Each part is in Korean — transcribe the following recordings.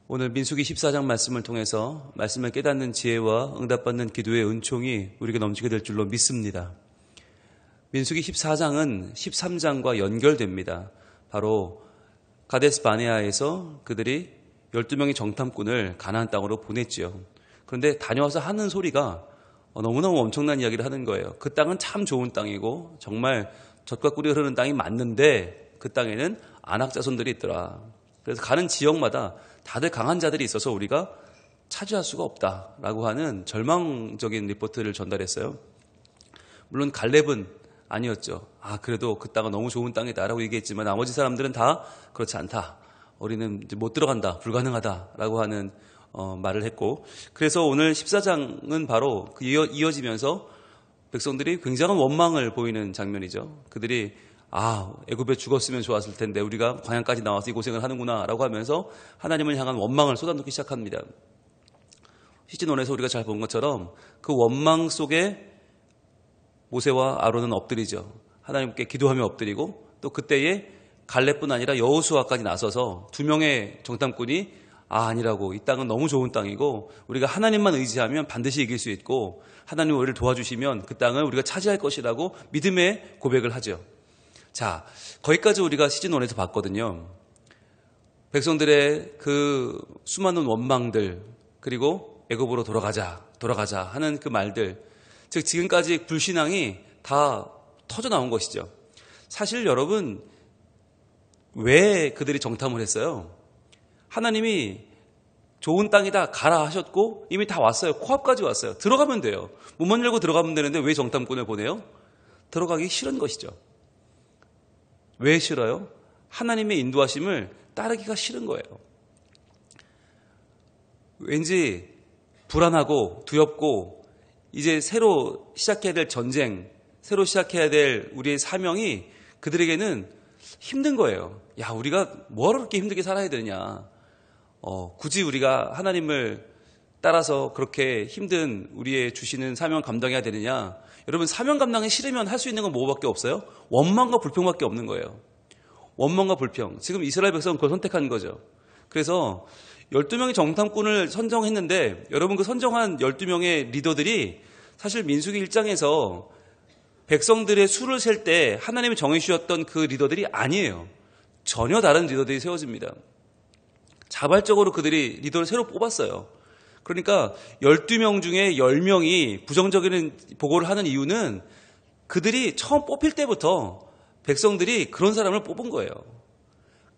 오늘 민수기 14장 말씀을 통해서 말씀을 깨닫는 지혜와 응답받는 기도의 은총이 우리에게 넘치게 될 줄로 믿습니다. 민수기 14장은 13장과 연결됩니다. 바로 가데스 바네아에서 그들이 12명의 정탐꾼을 가나안 땅으로 보냈지요. 그런데 다녀와서 하는 소리가 너무너무 엄청난 이야기를 하는 거예요. 그 땅은 참 좋은 땅이고 정말 젖과 꿀이 흐르는 땅이 맞는데 그 땅에는 안악 자손들이 있더라. 그래서 가는 지역마다 다들 강한 자들이 있어서 우리가 차지할 수가 없다라고 하는 절망적인 리포트를 전달했어요. 물론 갈렙은 아니었죠. 그래도 그 땅은 너무 좋은 땅이다라고 얘기했지만 나머지 사람들은 다 그렇지 않다. 우리는 이제 못 들어간다. 불가능하다라고 하는 말을 했고, 그래서 오늘 14장은 바로 이어지면서 백성들이 굉장한 원망을 보이는 장면이죠. 그들이 애굽에 죽었으면 좋았을 텐데 우리가 광야까지 나와서 이 고생을 하는구나 라고 하면서 하나님을 향한 원망을 쏟아놓기 시작합니다. 시즌1에서 우리가 잘 본 것처럼 그 원망 속에 모세와 아론은 엎드리죠. 하나님께 기도하며 엎드리고, 또 그때에 갈렙뿐 아니라 여호수아까지 나서서 두 명의 정탐꾼이 아니라고, 이 땅은 너무 좋은 땅이고 우리가 하나님만 의지하면 반드시 이길 수 있고 하나님 우리를 도와주시면 그 땅을 우리가 차지할 것이라고 믿음의 고백을 하죠. 자, 거기까지 우리가 시즌1에서 봤거든요. 백성들의 그 수많은 원망들, 그리고 애굽으로 돌아가자 하는 그 말들, 즉 지금까지 불신앙이 다 터져 나온 것이죠. 사실 여러분, 왜 그들이 정탐을 했어요? 하나님이 좋은 땅이다 가라 하셨고 이미 다 왔어요. 코앞까지 왔어요. 들어가면 돼요. 문만 열고 들어가면 되는데 왜 정탐꾼을 보내요? 들어가기 싫은 것이죠. 왜 싫어요? 하나님의 인도하심을 따르기가 싫은 거예요. 왠지 불안하고 두렵고 이제 새로 시작해야 될 전쟁, 새로 시작해야 될 우리의 사명이 그들에게는 힘든 거예요. 우리가 뭐하러 그렇게 힘들게 살아야 되느냐. 굳이 우리가 하나님을 따라서 그렇게 힘든 우리의 주시는 사명 감당해야 되느냐. 여러분, 사명 감당이 싫으면 할 수 있는 건 뭐밖에 없어요? 원망과 불평밖에 없는 거예요. 원망과 불평. 지금 이스라엘 백성은 그걸 선택한 거죠. 그래서 12명의 정탐꾼을 선정했는데, 여러분, 그 선정한 12명의 리더들이 사실 민수기 1장에서 백성들의 수를 셀 때 하나님이 정해주셨던 그 리더들이 아니에요. 전혀 다른 리더들이 세워집니다. 자발적으로 그들이 리더를 새로 뽑았어요. 그러니까 12명 중에 10명이 부정적인 보고를 하는 이유는 그들이 처음 뽑힐 때부터 백성들이 그런 사람을 뽑은 거예요.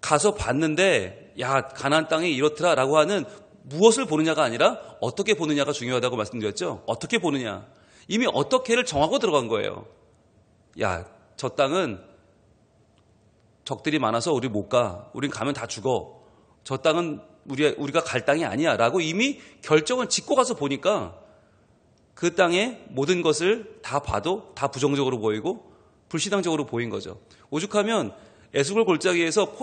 가서 봤는데 가나안 땅이 이렇더라 라고 하는, 무엇을 보느냐가 아니라 어떻게 보느냐가 중요하다고 말씀드렸죠. 어떻게 보느냐. 이미 어떻게를 정하고 들어간 거예요. 저 땅은 적들이 많아서 우리 못 가. 우린 가면 다 죽어. 저 땅은 우리가 갈 땅이 아니야 라고 이미 결정을 짓고 가서 보니까 그 땅의 모든 것을 다 봐도 다 부정적으로 보이고 불신앙적으로 보인 거죠. 오죽하면 에스골 골짜기에서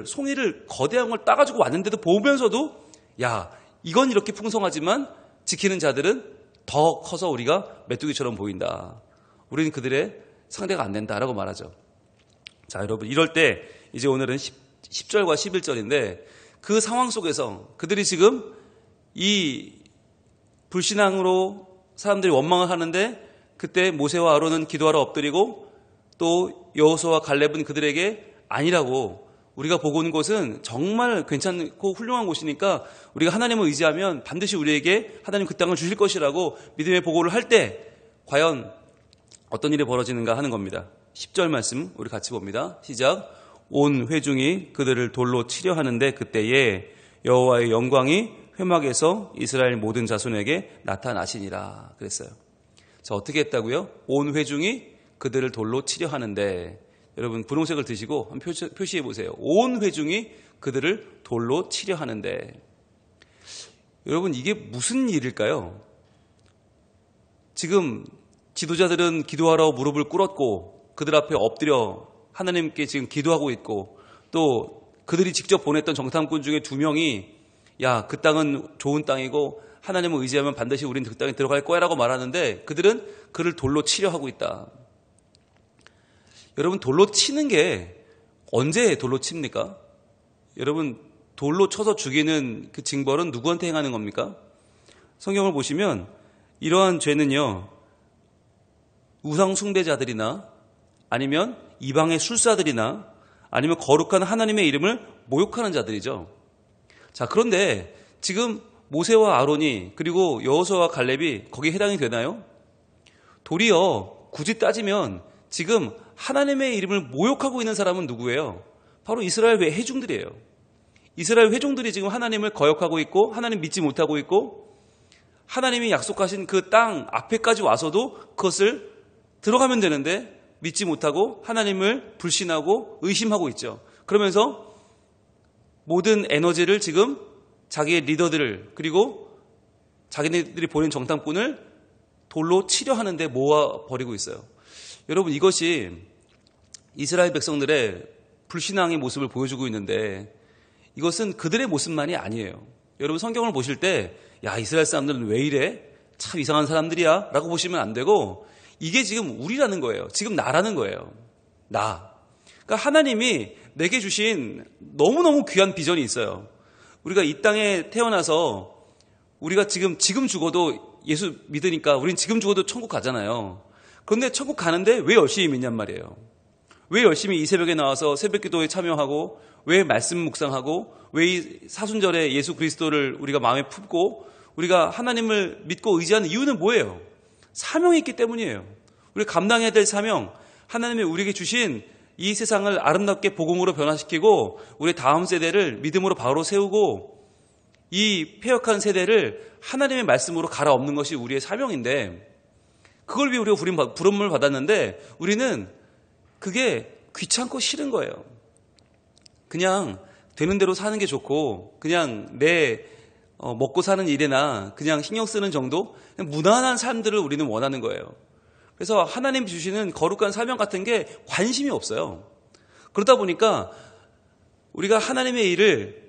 송이를 거대한 걸 따가지고 왔는데도 보면서도 이건 이렇게 풍성하지만 지키는 자들은 더 커서 우리가 메뚜기처럼 보인다. 우리는 그들의 상대가 안 된다라고 말하죠. 자, 여러분, 이럴 때 이제 오늘은 10절과 11절인데 그 상황 속에서 그들이 지금 이 불신앙으로 사람들이 원망을 하는데, 그때 모세와 아론은 기도하러 엎드리고 또 여호수아와 갈렙은 그들에게 아니라고, 우리가 보고 온 곳은 정말 괜찮고 훌륭한 곳이니까 우리가 하나님을 의지하면 반드시 우리에게 하나님 그 땅을 주실 것이라고 믿음의 보고를 할 때 과연 어떤 일이 벌어지는가 하는 겁니다. 10절 말씀 우리 같이 봅니다. 시작. 온 회중이 그들을 돌로 치려 하는데 그때에 여호와의 영광이 회막에서 이스라엘 모든 자손에게 나타나시니라 그랬어요. 자, 어떻게 했다고요? 온 회중이 그들을 돌로 치려 하는데, 여러분 분홍색을 드시고 한번 표시해 보세요. 온 회중이 그들을 돌로 치려 하는데, 여러분 이게 무슨 일일까요? 지금 지도자들은 기도하러 무릎을 꿇었고 그들 앞에 엎드려 하나님께 지금 기도하고 있고, 또 그들이 직접 보냈던 정탐꾼 중에 2명이 그 땅은 좋은 땅이고 하나님을 의지하면 반드시 우린 그 땅에 들어갈 거야 라고 말하는데, 그들은 그를 돌로 치려 하고 있다. 여러분, 돌로 치는 게 언제 돌로 칩니까? 여러분, 돌로 쳐서 죽이는 그 징벌은 누구한테 행하는 겁니까? 성경을 보시면 이러한 죄는요, 우상 숭배자들이나 아니면 이방의 술사들이나 아니면 거룩한 하나님의 이름을 모욕하는 자들이죠. 자, 그런데 지금 모세와 아론이 그리고 여호수아와 갈렙이 거기에 해당이 되나요? 도리어 굳이 따지면 지금 하나님의 이름을 모욕하고 있는 사람은 누구예요? 바로 이스라엘 회중들이에요. 이스라엘 회중들이 지금 하나님을 거역하고 있고 하나님 믿지 못하고 있고 하나님이 약속하신 그 땅 앞에까지 와서도 그것을 들어가면 되는데 믿지 못하고 하나님을 불신하고 의심하고 있죠. 그러면서 모든 에너지를 지금 자기의 리더들을 그리고 자기네들이 보낸 정탐꾼을 돌로 치려 하는데 모아버리고 있어요. 여러분, 이것이 이스라엘 백성들의 불신앙의 모습을 보여주고 있는데 이것은 그들의 모습만이 아니에요. 여러분, 성경을 보실 때 야, 이스라엘 사람들은 왜 이래? 참 이상한 사람들이야 라고 보시면 안 되고 이게 지금 우리라는 거예요. 지금 나라는 거예요. 나. 그러니까 하나님이 내게 주신 너무너무 귀한 비전이 있어요. 우리가 이 땅에 태어나서 우리가 지금 죽어도 예수 믿으니까 우린 지금 죽어도 천국 가잖아요. 그런데 천국 가는데 왜 열심히 믿냔 말이에요. 왜 열심히 이 새벽에 나와서 새벽기도에 참여하고 왜 말씀 묵상하고 왜 이 사순절에 예수 그리스도를 우리가 마음에 품고 우리가 하나님을 믿고 의지하는 이유는 뭐예요? 사명이 있기 때문이에요. 우리가 감당해야 될 사명, 하나님이 우리에게 주신 이 세상을 아름답게 복음으로 변화시키고 우리 다음 세대를 믿음으로 바로 세우고 이 패역한 세대를 하나님의 말씀으로 갈아엎는 것이 우리의 사명인데 그걸 위해 우리가 부름을 받았는데 우리는 그게 귀찮고 싫은 거예요. 그냥 되는 대로 사는 게 좋고 그냥 내 먹고 사는 일에나 그냥 신경 쓰는 정도? 그냥 무난한 삶들을 우리는 원하는 거예요. 그래서 하나님 주시는 거룩한 사명 같은 게 관심이 없어요. 그러다 보니까 우리가 하나님의 일을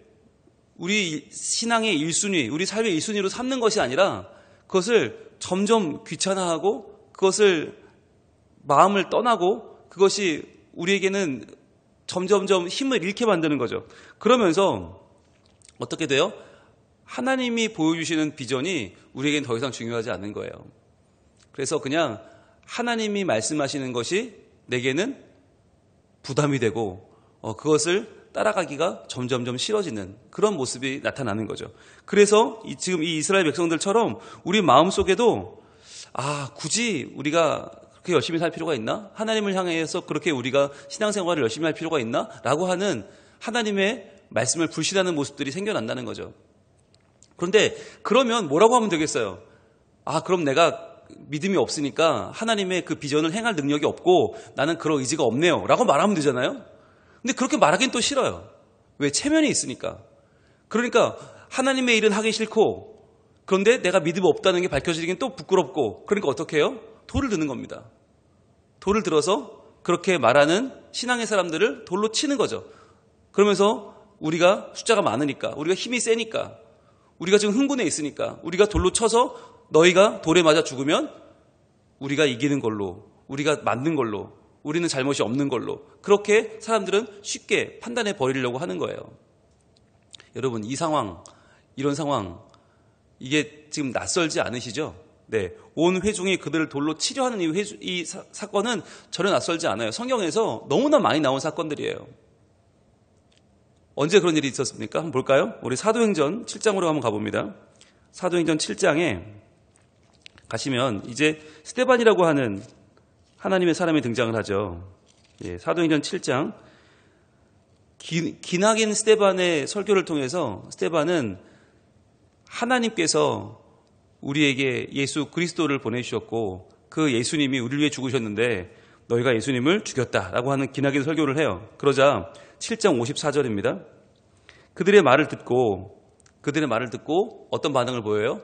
우리 신앙의 1순위, 우리 삶의 1순위로 삼는 것이 아니라 그것을 점점 귀찮아하고 그것을 마음을 떠나고 그것이 우리에게는 점점점 힘을 잃게 만드는 거죠. 그러면서 어떻게 돼요? 하나님이 보여주시는 비전이 우리에겐 더 이상 중요하지 않는 거예요. 그래서 그냥 하나님이 말씀하시는 것이 내게는 부담이 되고 그것을 따라가기가 점점점 싫어지는 그런 모습이 나타나는 거죠. 그래서 지금 이 이스라엘 백성들처럼 우리 마음속에도 굳이 우리가 그렇게 열심히 살 필요가 있나? 하나님을 향해서 그렇게 우리가 신앙생활을 열심히 할 필요가 있나? 라고 하는 하나님의 말씀을 불신하는 모습들이 생겨난다는 거죠. 그런데 그러면 뭐라고 하면 되겠어요? 그럼 내가 믿음이 없으니까 하나님의 그 비전을 행할 능력이 없고 나는 그런 의지가 없네요 라고 말하면 되잖아요. 근데 그렇게 말하긴 또 싫어요. 왜? 체면이 있으니까. 그러니까 하나님의 일은 하기 싫고 그런데 내가 믿음이 없다는 게 밝혀지긴 또 부끄럽고 그러니까 어떻게 해요? 돌을 드는 겁니다. 돌을 들어서 그렇게 말하는 신앙의 사람들을 돌로 치는 거죠. 그러면서 우리가 숫자가 많으니까 우리가 힘이 세니까 우리가 지금 흥분해 있으니까 우리가 돌로 쳐서 너희가 돌에 맞아 죽으면 우리가 이기는 걸로 우리가 맞는 걸로 우리는 잘못이 없는 걸로 그렇게 사람들은 쉽게 판단해 버리려고 하는 거예요. 여러분 이런 상황 이게 지금 낯설지 않으시죠? 네, 온 회중이 그들을 돌로 치려 하는 이 사건은 전혀 낯설지 않아요. 성경에서 너무나 많이 나온 사건들이에요. 언제 그런 일이 있었습니까? 한번 볼까요? 우리 사도행전 7장으로 한번 가봅니다. 사도행전 7장에 가시면 이제 스데반이라고 하는 하나님의 사람이 등장을 하죠. 예, 사도행전 7장 기나긴 스데반의 설교를 통해서 스데반은 하나님께서 우리에게 예수 그리스도를 보내주셨고 그 예수님이 우리를 위해 죽으셨는데 너희가 예수님을 죽였다라고 하는 기나긴 설교를 해요. 그러자 7장 54절입니다. 그들의 말을 듣고 어떤 반응을 보여요?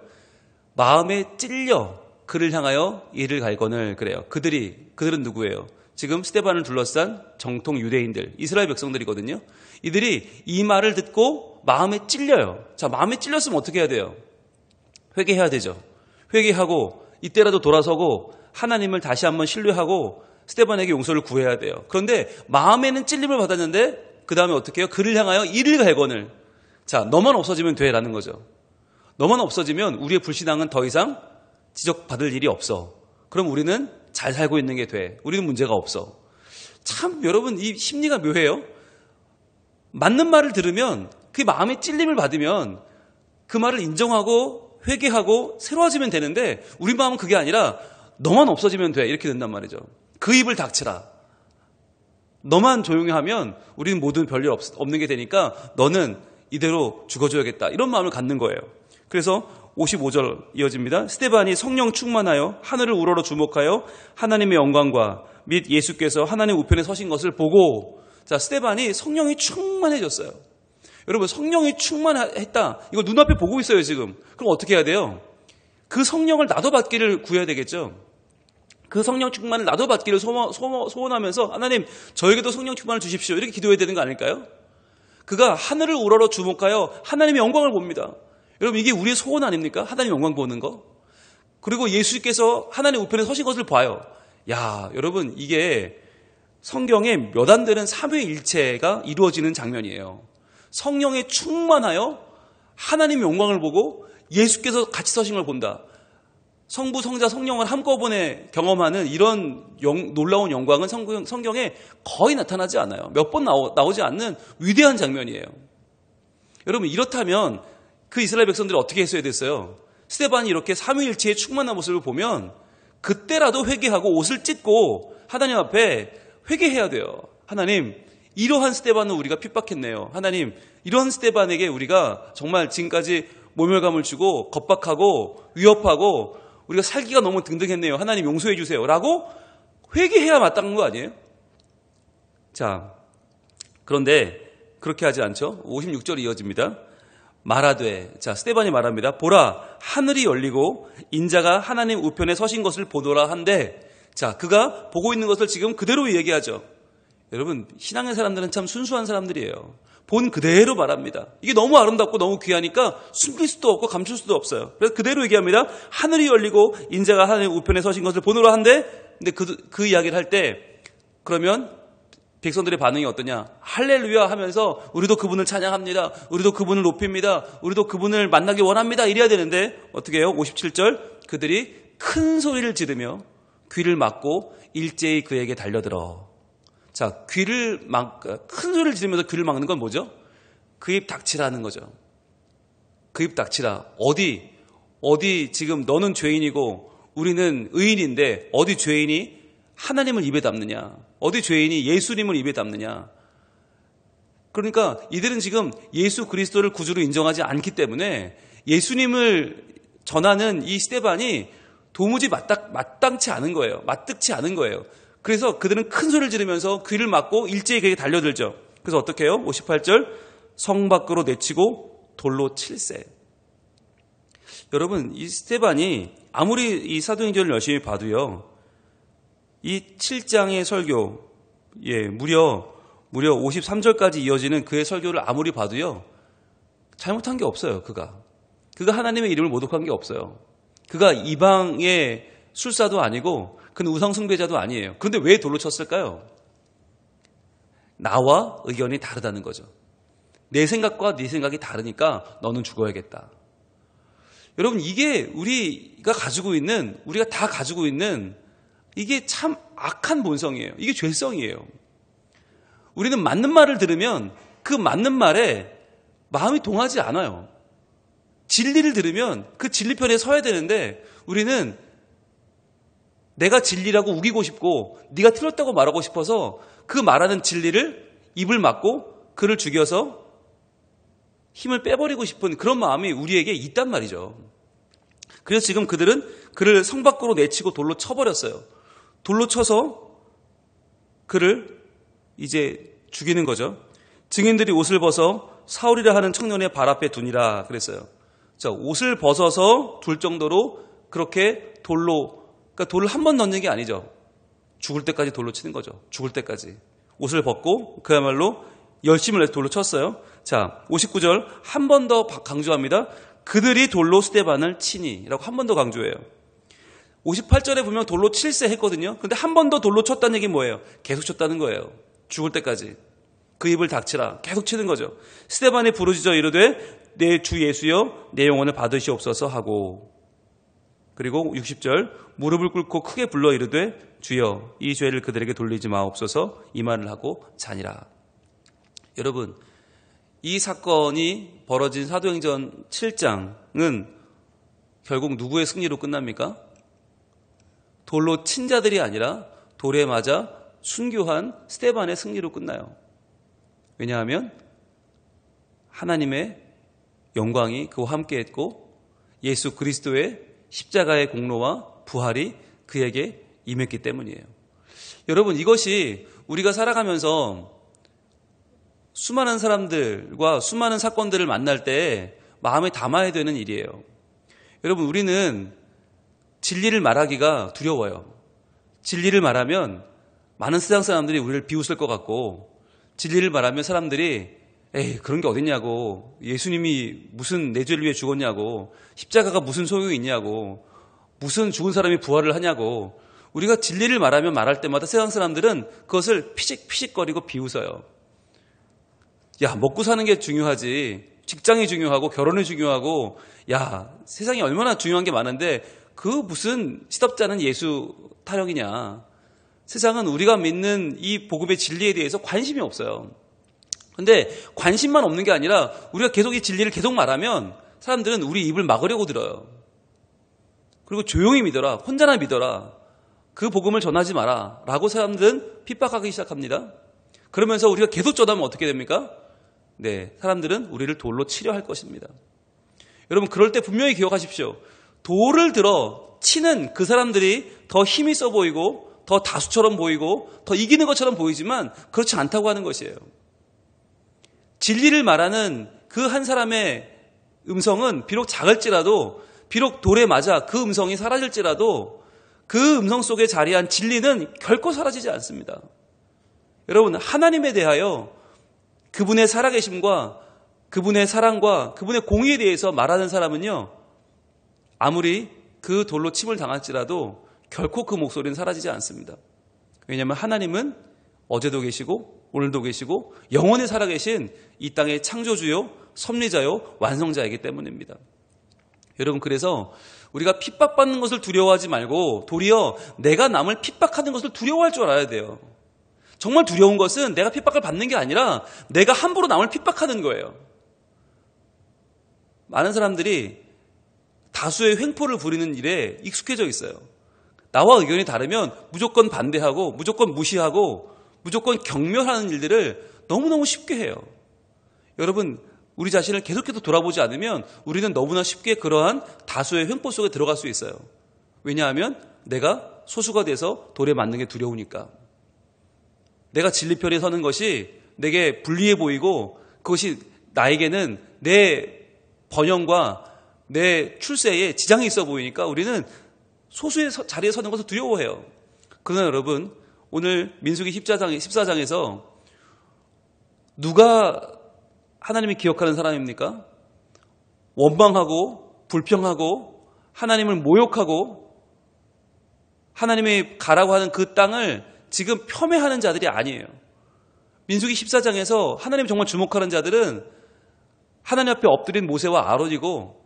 마음에 찔려 그를 향하여 이를 갈거늘 그래요. 그들은 누구예요? 지금 스데반을 둘러싼 정통 유대인들, 이스라엘 백성들이거든요. 이들이 이 말을 듣고 마음에 찔려요. 자, 마음에 찔렸으면 어떻게 해야 돼요? 회개해야 되죠. 회개하고 이때라도 돌아서고 하나님을 다시 한번 신뢰하고 스데반에게 용서를 구해야 돼요. 그런데 마음에는 찔림을 받았는데 그 다음에 어떻게 해요? 그를 향하여 이를 갈거늘. 자, 너만 없어지면 돼 라는 거죠. 너만 없어지면 우리의 불신앙은 더 이상 지적받을 일이 없어. 그럼 우리는 잘 살고 있는 게 돼. 우리는 문제가 없어. 참 여러분 이 심리가 묘해요. 맞는 말을 들으면 그 마음에 찔림을 받으면 그 말을 인정하고 회개하고 새로워지면 되는데 우리 마음은 그게 아니라 너만 없어지면 돼 이렇게 된단 말이죠. 그 입을 닥치라. 너만 조용히 하면 우리는 모든 별일 없는 게 되니까 너는 이대로 죽어줘야겠다 이런 마음을 갖는 거예요. 그래서 55절 이어집니다. 스데반이 성령 충만하여 하늘을 우러러 주목하여 하나님의 영광과 및 예수께서 하나님 우편에 서신 것을 보고, 자, 스데반이 성령이 충만해졌어요. 여러분 성령이 충만했다. 이거 눈앞에 보고 있어요 지금. 그럼 어떻게 해야 돼요? 그 성령을 나도 받기를 구해야 되겠죠. 그 성령 충만을 나도 받기를 소원하면서 하나님 저에게도 성령 충만을 주십시오 이렇게 기도해야 되는 거 아닐까요? 그가 하늘을 우러러 주목하여 하나님의 영광을 봅니다. 여러분 이게 우리의 소원 아닙니까? 하나님의 영광 보는 거. 그리고 예수께서 하나님 우편에 서신 것을 봐요. 야 여러분 이게 성경에 몇 안 되는 삼위일체가 이루어지는 장면이에요. 성령에 충만하여 하나님의 영광을 보고 예수께서 같이 서신 걸 본다. 성부, 성자, 성령을 한꺼번에 경험하는 이런 놀라운 영광은 성경에 거의 나타나지 않아요. 몇 번 나오지 않는 위대한 장면이에요. 여러분 이렇다면 그 이스라엘 백성들이 어떻게 했어야 됐어요? 스데반이 이렇게 삼위일체의 충만한 모습을 보면 그때라도 회개하고 옷을 찢고 하나님 앞에 회개해야 돼요. 하나님 이러한 스데반은 우리가 핍박했네요. 하나님 이런 스데반에게 우리가 정말 지금까지 모멸감을 주고 겁박하고 위협하고 우리가 살기가 너무 등등했네요. 하나님 용서해 주세요 라고 회개해야 마땅한 거 아니에요? 자, 그런데 그렇게 하지 않죠. 56절이 이어집니다. 말하되, 자 스데반이 말합니다. 보라 하늘이 열리고 인자가 하나님 우편에 서신 것을 보노라 한데, 자 그가 보고 있는 것을 지금 그대로 얘기하죠. 여러분 신앙의 사람들은 참 순수한 사람들이에요. 본 그대로 말합니다. 이게 너무 아름답고 너무 귀하니까 숨길 수도 없고 감출 수도 없어요. 그래서 그대로 얘기합니다. 하늘이 열리고 인자가 하나님 우편에 서신 것을 보노라 한데, 근데 그 이야기를 할 때 그러면 백성들의 반응이 어떠냐? 할렐루야 하면서 우리도 그분을 찬양합니다. 우리도 그분을 높입니다. 우리도 그분을 만나기 원합니다. 이래야 되는데 어떻게 해요? 57절 그들이 큰 소리를 지르며 귀를 막고 일제히 그에게 달려들어. 자, 큰 소리를 지르면서 귀를 막는 건 뭐죠? 그 입 닥치라는 거죠. 그 입 닥치라. 어디 지금 너는 죄인이고 우리는 의인인데 어디 죄인이 하나님을 입에 담느냐? 어디 죄인이 예수님을 입에 담느냐? 그러니까 이들은 지금 예수 그리스도를 구주로 인정하지 않기 때문에 예수님을 전하는 이 스데반이 도무지 마땅치 않은 거예요. 맞득치 않은 거예요. 그래서 그들은 큰 소리를 지르면서 귀를 막고 일제히 그에게 달려들죠. 그래서 어떻게 해요? 58절 성 밖으로 내치고 돌로 칠세. 여러분 이 스데반이 아무리 이 사도행전을 열심히 봐도요, 이 7장의 설교, 무려 53절까지 이어지는 그의 설교를 아무리 봐도요, 잘못한 게 없어요. 그가 하나님의 이름을 모독한 게 없어요. 그가 이방의 술사도 아니고 그는 우상 숭배자도 아니에요. 그런데 왜 돌로 쳤을까요? 나와 의견이 다르다는 거죠. 내 생각과 네 생각이 다르니까 너는 죽어야겠다. 여러분 이게 우리가 다 가지고 있는 이게 참 악한 본성이에요. 이게 죄성이에요. 우리는 맞는 말을 들으면 그 맞는 말에 마음이 동하지 않아요. 진리를 들으면 그 진리편에 서야 되는데 우리는 내가 진리라고 우기고 싶고 네가 틀렸다고 말하고 싶어서 그 말하는 진리를 입을 막고 그를 죽여서 힘을 빼버리고 싶은 그런 마음이 우리에게 있단 말이죠. 그래서 지금 그들은 그를 성 밖으로 내치고 돌로 쳐버렸어요. 돌로 쳐서 그를 이제 죽이는 거죠. 증인들이 옷을 벗어 사울이라 하는 청년의 발 앞에 두니라 그랬어요. 자, 옷을 벗어서 둘 정도로 그렇게 그러니까 돌을 한 번 넣는 게 아니죠. 죽을 때까지 돌로 치는 거죠. 죽을 때까지. 옷을 벗고 그야말로 열심을 내서 돌로 쳤어요. 자, 59절 한 번 더 강조합니다. 그들이 돌로 스데반을 치니 라고 한 번 더 강조해요. 58절에 보면 돌로 칠세 했거든요. 근데 한 번 더 돌로 쳤다는 얘기는 뭐예요? 계속 쳤다는 거예요. 죽을 때까지. 그 입을 닥치라. 계속 치는 거죠. 스데반이 부르짖어 이르되 내 주 예수여 내 영혼을 받으시옵소서 하고, 그리고 60절 무릎을 꿇고 크게 불러 이르되 주여 이 죄를 그들에게 돌리지 마옵소서 이 말을 하고 자니라. 여러분, 이 사건이 벌어진 사도행전 7장은 결국 누구의 승리로 끝납니까? 돌로 친 자들이 아니라 돌에 맞아 순교한 스데반의 승리로 끝나요. 왜냐하면 하나님의 영광이 그와 함께했고 예수 그리스도의 십자가의 공로와 부활이 그에게 임했기 때문이에요. 여러분, 이것이 우리가 살아가면서 수많은 사람들과 수많은 사건들을 만날 때 마음에 담아야 되는 일이에요. 여러분, 우리는 진리를 말하기가 두려워요. 진리를 말하면 많은 세상 사람들이 우리를 비웃을 것 같고, 진리를 말하면 사람들이 에이, 그런 게 어딨냐고, 예수님이 무슨 내 죄를 위해 죽었냐고, 십자가가 무슨 소용이 있냐고, 무슨 죽은 사람이 부활을 하냐고, 우리가 진리를 말하면 말할 때마다 세상 사람들은 그것을 피식피식거리고 비웃어요. 야, 먹고 사는 게 중요하지, 직장이 중요하고 결혼이 중요하고, 야, 세상에 얼마나 중요한 게 많은데 그 무슨 시덥잖은 예수 타령이냐. 세상은 우리가 믿는 이 복음의 진리에 대해서 관심이 없어요. 근데 관심만 없는 게 아니라 우리가 계속 이 진리를 계속 말하면 사람들은 우리 입을 막으려고 들어요. 그리고 조용히 믿어라, 혼자나 믿어라, 그 복음을 전하지 마라 라고 사람들은 핍박하기 시작합니다. 그러면서 우리가 계속 전하면 어떻게 됩니까? 네, 사람들은 우리를 돌로 치려 할 것입니다. 여러분, 그럴 때 분명히 기억하십시오. 돌을 들어 치는 그 사람들이 더 힘이 있어 보이고 더 다수처럼 보이고 더 이기는 것처럼 보이지만 그렇지 않다고 하는 것이에요. 진리를 말하는 그 한 사람의 음성은 비록 작을지라도, 비록 돌에 맞아 그 음성이 사라질지라도 그 음성 속에 자리한 진리는 결코 사라지지 않습니다. 여러분, 하나님에 대하여 그분의 살아계심과 그분의 사랑과 그분의 공의에 대해서 말하는 사람은요, 아무리 그 돌로 침을 당할지라도 결코 그 목소리는 사라지지 않습니다. 왜냐하면 하나님은 어제도 계시고 오늘도 계시고 영원히 살아계신 이 땅의 창조주요 섭리자요 완성자이기 때문입니다. 여러분, 그래서 우리가 핍박받는 것을 두려워하지 말고 도리어 내가 남을 핍박하는 것을 두려워할 줄 알아야 돼요. 정말 두려운 것은 내가 핍박을 받는 게 아니라 내가 함부로 남을 핍박하는 거예요. 많은 사람들이 다수의 횡포를 부리는 일에 익숙해져 있어요. 나와 의견이 다르면 무조건 반대하고 무조건 무시하고 무조건 경멸하는 일들을 너무너무 쉽게 해요. 여러분, 우리 자신을 계속해서 돌아보지 않으면 우리는 너무나 쉽게 그러한 다수의 횡포 속에 들어갈 수 있어요. 왜냐하면 내가 소수가 돼서 돌에 맞는 게 두려우니까. 내가 진리편에 서는 것이 내게 불리해 보이고 그것이 나에게는 내 번영과 내 출세에 지장이 있어 보이니까 우리는 소수의 자리에 서는 것을 두려워해요. 그러나 여러분, 오늘 민수기 14장에서 누가 하나님이 기억하는 사람입니까? 원망하고 불평하고 하나님을 모욕하고 하나님이 가라고 하는 그 땅을 지금 폄훼하는 자들이 아니에요. 민수기 14장에서 하나님이 정말 주목하는 자들은 하나님 앞에 엎드린 모세와 아론이고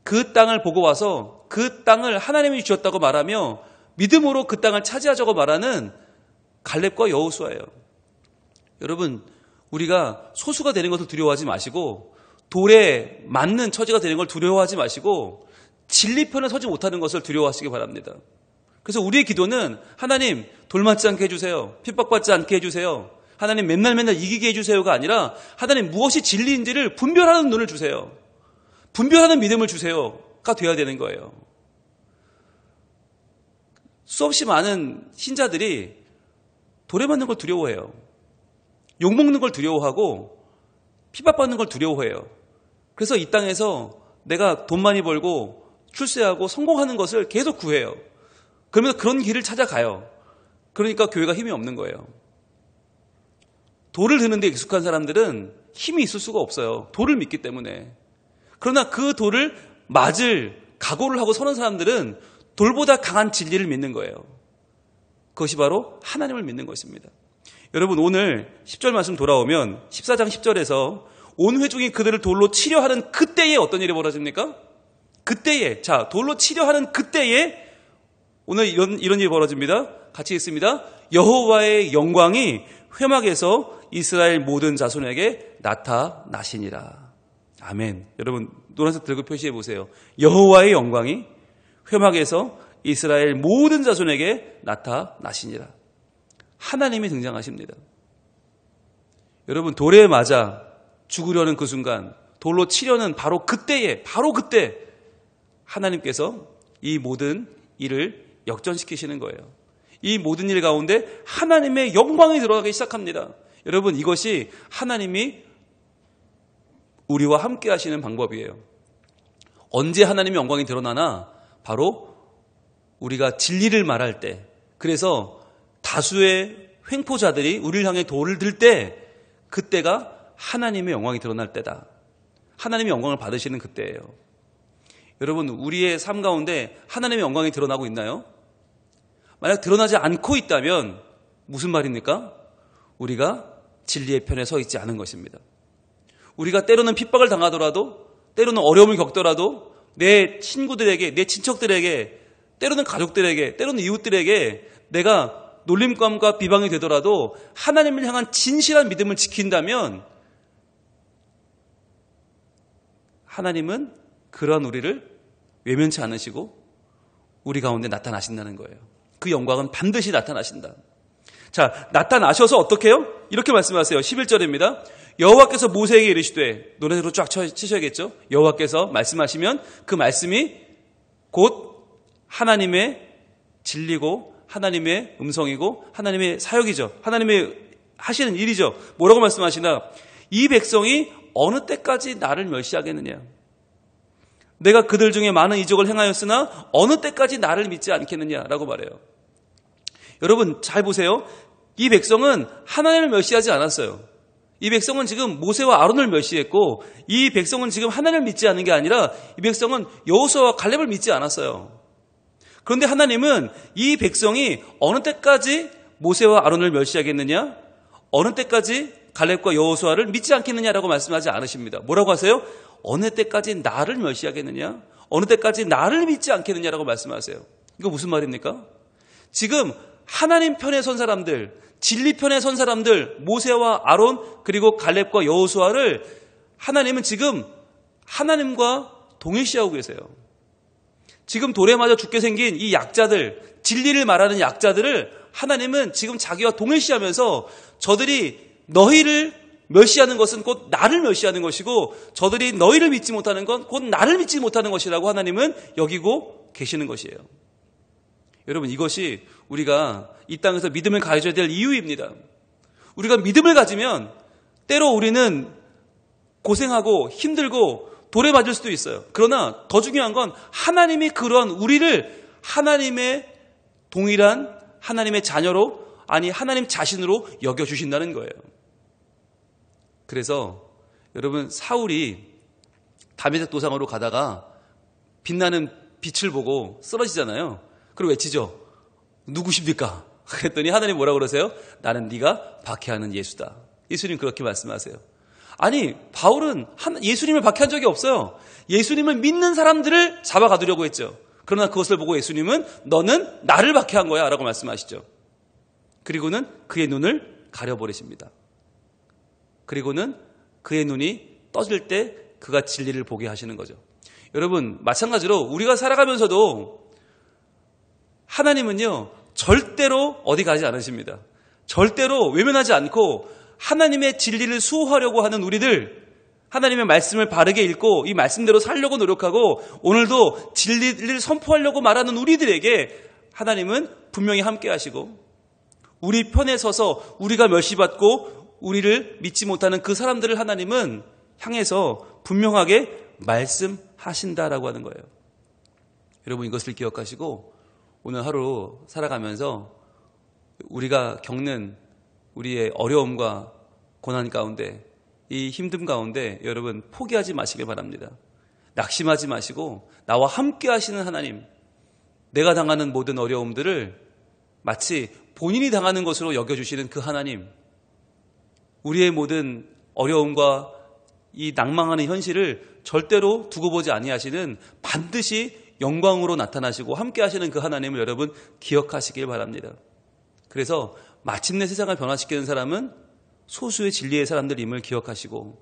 그 땅을 보고 와서 그 땅을 하나님이 주셨다고 말하며 믿음으로 그 땅을 차지하자고 말하는 갈렙과 여호수아예요. 여러분, 우리가 소수가 되는 것을 두려워하지 마시고 돌에 맞는 처지가 되는 걸 두려워하지 마시고 진리편에 서지 못하는 것을 두려워하시기 바랍니다. 그래서 우리의 기도는 하나님 돌 맞지 않게 해주세요. 핍박받지 않게 해주세요. 하나님 맨날 이기게 해주세요가 아니라 하나님 무엇이 진리인지를 분별하는 눈을 주세요. 분별하는 믿음을 주세요가 돼야 되는 거예요. 수없이 많은 신자들이 돌에 맞는 걸 두려워해요. 욕먹는 걸 두려워하고 핍박받는 걸 두려워해요. 그래서 이 땅에서 내가 돈 많이 벌고 출세하고 성공하는 것을 계속 구해요. 그러면서 그런 길을 찾아가요. 그러니까 교회가 힘이 없는 거예요. 돌을 드는 데 익숙한 사람들은 힘이 있을 수가 없어요. 돌을 믿기 때문에. 그러나 그 돌을 맞을 각오를 하고 서는 사람들은 돌보다 강한 진리를 믿는 거예요. 그것이 바로 하나님을 믿는 것입니다. 여러분 오늘 10절 말씀 돌아오면 14장 10절에서 온 회중이 그들을 돌로 치려 하는 그때에 어떤 일이 벌어집니까? 그때에, 자, 돌로 치려 하는 그때에 오늘 이런 일이 벌어집니다. 같이 읽습니다. 여호와의 영광이 회막에서 이스라엘 모든 자손에게 나타나시니라. 아멘. 여러분 노란색 들고 표시해 보세요. 여호와의 영광이 회막에서 이스라엘 모든 자손에게 나타나시니라. 하나님이 등장하십니다. 여러분 돌에 맞아 죽으려는 그 순간, 돌로 치려는 바로 그때에, 바로 그때 하나님께서 이 모든 일을 역전시키시는 거예요. 이 모든 일 가운데 하나님의 영광이 들어가기 시작합니다. 여러분 이것이 하나님이 우리와 함께 하시는 방법이에요. 언제 하나님의 영광이 드러나나? 바로 우리가 진리를 말할 때, 그래서 다수의 횡포자들이 우리를 향해 돌을 들 때, 그때가 하나님의 영광이 드러날 때다. 하나님의 영광을 받으시는 그때예요. 여러분 우리의 삶 가운데 하나님의 영광이 드러나고 있나요? 만약 드러나지 않고 있다면 무슨 말입니까? 우리가 진리의 편에 서 있지 않은 것입니다. 우리가 때로는 핍박을 당하더라도, 때로는 어려움을 겪더라도 내 친구들에게, 내 친척들에게, 때로는 가족들에게, 때로는 이웃들에게 내가 놀림감과 비방이 되더라도 하나님을 향한 진실한 믿음을 지킨다면 하나님은 그러한 우리를 외면치 않으시고 우리 가운데 나타나신다는 거예요. 그 영광은 반드시 나타나신다. 자, 나타나셔서 어떻게 해요? 이렇게 말씀하세요. 11절입니다. 여호와께서 모세에게 이르시되, 노래로 쫙 치셔야겠죠. 여호와께서 말씀하시면 그 말씀이 곧 하나님의 진리고 하나님의 음성이고 하나님의 사역이죠. 하나님의 하시는 일이죠. 뭐라고 말씀하시나? 이 백성이 어느 때까지 나를 멸시하겠느냐? 내가 그들 중에 많은 이적을 행하였으나 어느 때까지 나를 믿지 않겠느냐라고 말해요. 여러분 잘 보세요. 이 백성은 하나님을 멸시하지 않았어요. 이 백성은 지금 모세와 아론을 멸시했고, 이 백성은 지금 하나님을 믿지 않는 게 아니라 이 백성은 여호수아와 갈렙을 믿지 않았어요. 그런데 하나님은 이 백성이 어느 때까지 모세와 아론을 멸시하겠느냐, 어느 때까지 갈렙과 여호수아를 믿지 않겠느냐라고 말씀하지 않으십니다. 뭐라고 하세요? 어느 때까지 나를 멸시하겠느냐, 어느 때까지 나를 믿지 않겠느냐라고 말씀하세요. 이거 무슨 말입니까? 지금 하나님 편에 선 사람들, 진리 편에 선 사람들, 모세와 아론 그리고 갈렙과 여호수아를 하나님은 지금 하나님과 동일시하고 계세요. 지금 돌에 맞아 죽게 생긴 이 약자들, 진리를 말하는 약자들을 하나님은 지금 자기와 동일시하면서 저들이 너희를 멸시하는 것은 곧 나를 멸시하는 것이고, 저들이 너희를 믿지 못하는 건 곧 나를 믿지 못하는 것이라고 하나님은 여기고 계시는 것이에요. 여러분 이것이 우리가 이 땅에서 믿음을 가져야 될 이유입니다. 우리가 믿음을 가지면 때로 우리는 고생하고 힘들고 돌에 맞을 수도 있어요. 그러나 더 중요한 건 하나님이 그러한 우리를 하나님의 동일한 하나님의 자녀로, 아니 하나님 자신으로 여겨주신다는 거예요. 그래서 여러분 사울이 다메섹 도상으로 가다가 빛나는 빛을 보고 쓰러지잖아요. 그리고 외치죠. 누구십니까? 그랬더니 하나님 뭐라고 그러세요? 나는 네가 박해하는 예수다. 예수님 그렇게 말씀하세요. 아니 바울은 예수님을 박해한 적이 없어요. 예수님을 믿는 사람들을 잡아가두려고 했죠. 그러나 그것을 보고 예수님은 너는 나를 박해한 거야 라고 말씀하시죠. 그리고는 그의 눈을 가려버리십니다. 그리고는 그의 눈이 떠질 때 그가 진리를 보게 하시는 거죠. 여러분 마찬가지로 우리가 살아가면서도 하나님은요 절대로 어디 가지 않으십니다. 절대로 외면하지 않고 하나님의 진리를 수호하려고 하는 우리들, 하나님의 말씀을 바르게 읽고 이 말씀대로 살려고 노력하고 오늘도 진리를 선포하려고 말하는 우리들에게 하나님은 분명히 함께 하시고, 우리 편에 서서 우리가 멸시받고 우리를 믿지 못하는 그 사람들을 하나님은 향해서 분명하게 말씀하신다라고 하는 거예요. 여러분 이것을 기억하시고 오늘 하루 살아가면서 우리가 겪는 우리의 어려움과 고난 가운데, 이 힘듦 가운데 여러분 포기하지 마시길 바랍니다. 낙심하지 마시고 나와 함께 하시는 하나님, 내가 당하는 모든 어려움들을 마치 본인이 당하는 것으로 여겨주시는 그 하나님, 우리의 모든 어려움과 이 낭망하는 현실을 절대로 두고 보지 아니하시는 반드시 영광으로 나타나시고 함께 하시는 그 하나님을 여러분 기억하시길 바랍니다. 그래서 마침내 세상을 변화시키는 사람은 소수의 진리의 사람들임을 기억하시고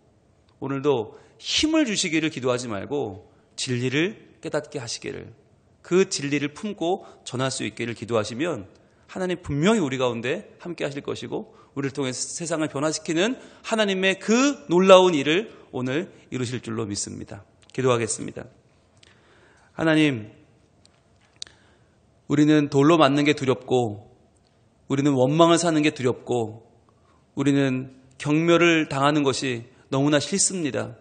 오늘도 힘을 주시기를 기도하지 말고 진리를 깨닫게 하시기를, 그 진리를 품고 전할 수 있기를 기도하시면 하나님 분명히 우리 가운데 함께 하실 것이고 우리를 통해 세상을 변화시키는 하나님의 그 놀라운 일을 오늘 이루실 줄로 믿습니다. 기도하겠습니다. 하나님, 우리는 돌로 맞는 게 두렵고 우리는 원망을 사는 게 두렵고 우리는 경멸을 당하는 것이 너무나 싫습니다.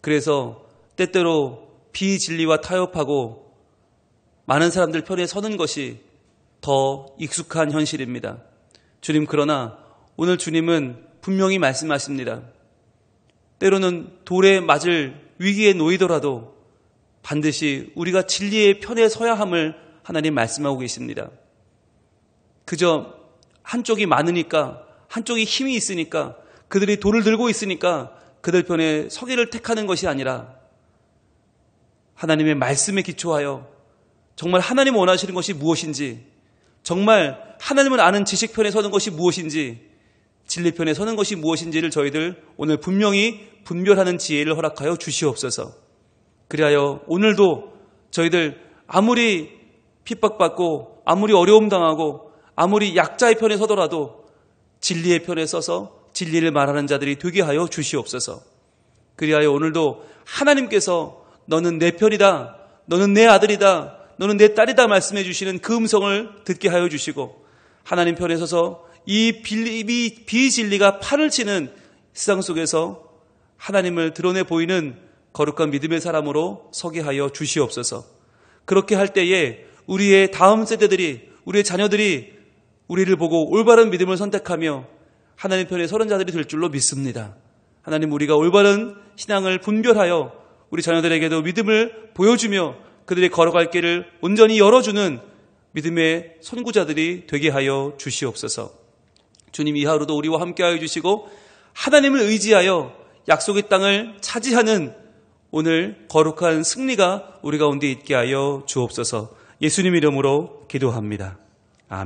그래서 때때로 비진리와 타협하고 많은 사람들 편에 서는 것이 더 익숙한 현실입니다. 주님, 그러나 오늘 주님은 분명히 말씀하십니다. 때로는 돌에 맞을 위기에 놓이더라도 반드시 우리가 진리의 편에 서야 함을 하나님 말씀하고 계십니다. 그저 한쪽이 많으니까, 한쪽이 힘이 있으니까, 그들이 돌을 들고 있으니까 그들 편에 서기를 택하는 것이 아니라 하나님의 말씀에 기초하여 정말 하나님 원하시는 것이 무엇인지, 정말 하나님을 아는 지식 편에 서는 것이 무엇인지, 진리 편에 서는 것이 무엇인지를 저희들 오늘 분명히 분별하는 지혜를 허락하여 주시옵소서. 그리하여 오늘도 저희들 아무리 핍박받고 아무리 어려움 당하고 아무리 약자의 편에 서더라도 진리의 편에 서서 진리를 말하는 자들이 되게 하여 주시옵소서. 그리하여 오늘도 하나님께서 너는 내 편이다, 너는 내 아들이다, 너는 내 딸이다 말씀해 주시는 그 음성을 듣게 하여 주시고 하나님 편에 서서 이 비진리가 판을 치는 세상 속에서 하나님을 드러내 보이는 거룩한 믿음의 사람으로 서게 하여 주시옵소서. 그렇게 할 때에 우리의 다음 세대들이, 우리의 자녀들이 우리를 보고 올바른 믿음을 선택하며 하나님 편에 서는 자들이 될 줄로 믿습니다. 하나님, 우리가 올바른 신앙을 분별하여 우리 자녀들에게도 믿음을 보여주며 그들이 걸어갈 길을 온전히 열어주는 믿음의 선구자들이 되게 하여 주시옵소서. 주님, 이 하루도 우리와 함께하여 주시고 하나님을 의지하여 약속의 땅을 차지하는 오늘 거룩한 승리가 우리 가운데 있게 하여 주옵소서. 예수님 이름으로 기도합니다.